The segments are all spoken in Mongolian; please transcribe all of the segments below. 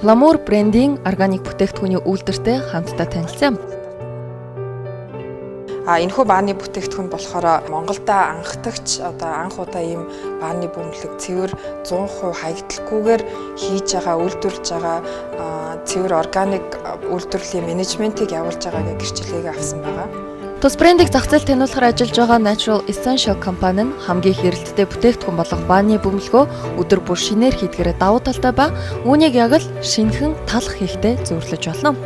Ламур брендийн органик бүтээгдэхүүний үйлдвэртэй хамтдаа танилцсан. Энэхүү бааны бүтээгдэхүүн болохоор Монголда анхдагч анх удаа ийм бааны бөмбөлөг цэвэр 100% хаягдлаггүйгээр хийж байгаа, үйлдвэрлэж байгаа цэвэр органик үйлдвэрлэлийн менежментийг явуулж байгаагийн гэрчлэгийг авсан байгаа. Тус брендийг зах зээлд таниулахаар ажиллаж байгаа Natural Essential компани нь хамгийн хэрэлттэй бүтээгдэхүүн болох бааны бөмбөлгөө өдөр бүр шинээр хийдгээрээ давуу талтай ба үүнийг яг л шинэхэн талах хийхтэй зөвөрлөж болно.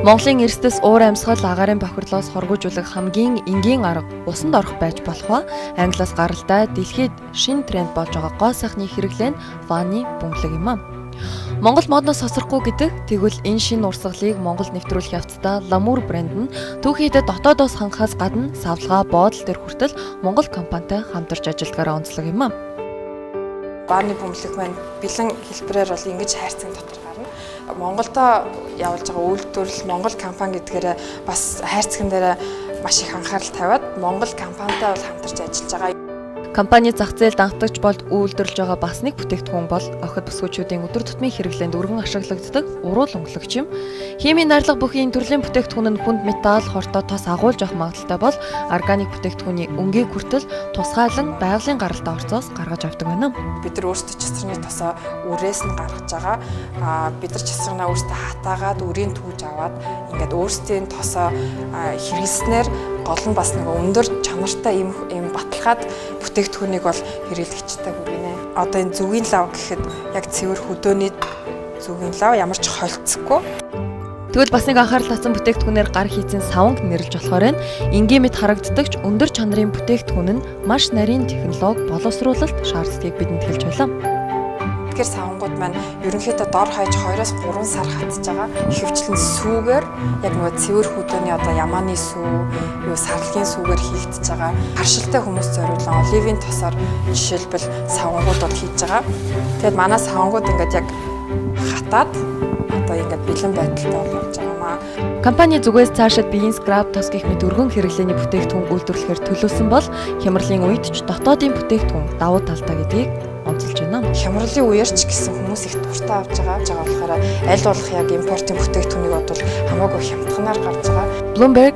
Монголын эрсдэс уур амьсгал агаарын бохирлоос хоргожуулах хамгийн энгийн арга усанд орох байж болох ба англиас гаралтай дэлхийд шинэ тренд болж байгаа гоо сайхны хэрэглээ нь бааны бөмбөлөг юм аа. Монгол модноос сосрохгүй гэдэг тэгвэл энэ шинэ урсгалыг Монгол нэвтрүүлэх явцдаа Ламур брэнд нь түүхийдээ дотоодоос хангахаас гадна савлгаа боодол төр хүртэл Монгол компанитай хамтарч ажилладгаараа онцлог юм аа. Бааны бөмбөлөг маань бэлэн хэлбэрээр бол ингэж хайрцаг дотор гарна. Монголдо явуулж байгаа үйлдвэрлэл Монгол компани гэдгээрээ бас хайрцаган дээр маш их анхаарал тавиад Монгол компанитай бол хамтарч ажиллаж байгаа. Компани зах зээлд анхдагч болд үйлдвэрлэж байгаа бас нэг бүтээгдэхүүн бол охид бүсгүйчүүдийн өдөр тутмын хэрэглээнд өргөн ашиглагддаг уруул өнгөлөгч юм. Химийн дарилга бүхий төрлийн бүтээгдэхүүн нь хүнд металл, хортой тос агуулж авах магадaltaй бол органик бүтээгдэхүүний өнгийн хүртэл тусгайлан байгалийн гаралтай орцоос гаргаж авдаг байна. Бид нар өөрсдөө чацраны тосоо үрээс нь гаргаж байгаа. Бид нар чацранаа өөрсдөө хатаагаад үрийн түүж аваад ингээд өөрсдийн тосоо хэрэглэснээр гол нь бас нэг өндөр чанартай ийм баталгаад бүтээгдэхүүнийг бол хэрэглэгчтэй хүргэнэ. Одоо энэ зүгийн лав гэхэд яг цэвэр хөдөөний зүгийн лав ямар ч холцсохгүй. Тэгвэл бас нэг анхаарал татсан бүтээгдэхүүнээр гар хийцэн саванг нэрлж болохоор энгийн мэд харагддагч өндөр чанарын бүтээгдэхүүн нь маш нарийн технологи боловсруулалт шаардлагыг бидэнд хэлж байлаа. Тэгэхээр савангууд маань ерөнхийдөө дор хаяж 2-3 сар хатж байгаа. Ихэвчлэн сүүгээр яг нөгөө цэвэр хөдөөний одоо ямааны сүү, сарлагын сүүгээр хийгдэж байгаа. Харшилтай хүмүүс зориулсан оливын тосоор жишээлбэл савангууд бол хийж байгаа. Тэгэд манай савангууд ингээд яг хатаад одоо ингээд бэлэн байдалтай болж байгаа юм аа. Компани зүгээс цаашид биеийн скраб тос гэх мэт өргөн хэрэглээний бүтээгдэхүүн үйлдвэрлэхээр төлөвлөсөн бол хямралын үед ч дотоодын бүтээгдэхүүн давуу талтай гэдгийг онцолж байна. Хямралын үеэр ч гэсэн хүмүүс их дуртай авч байгаа болохоор аль болох яг импортын бүтээгдэхүүнийг бодвол хамаагүй хямдханаар гарч байгаа. Bloomberg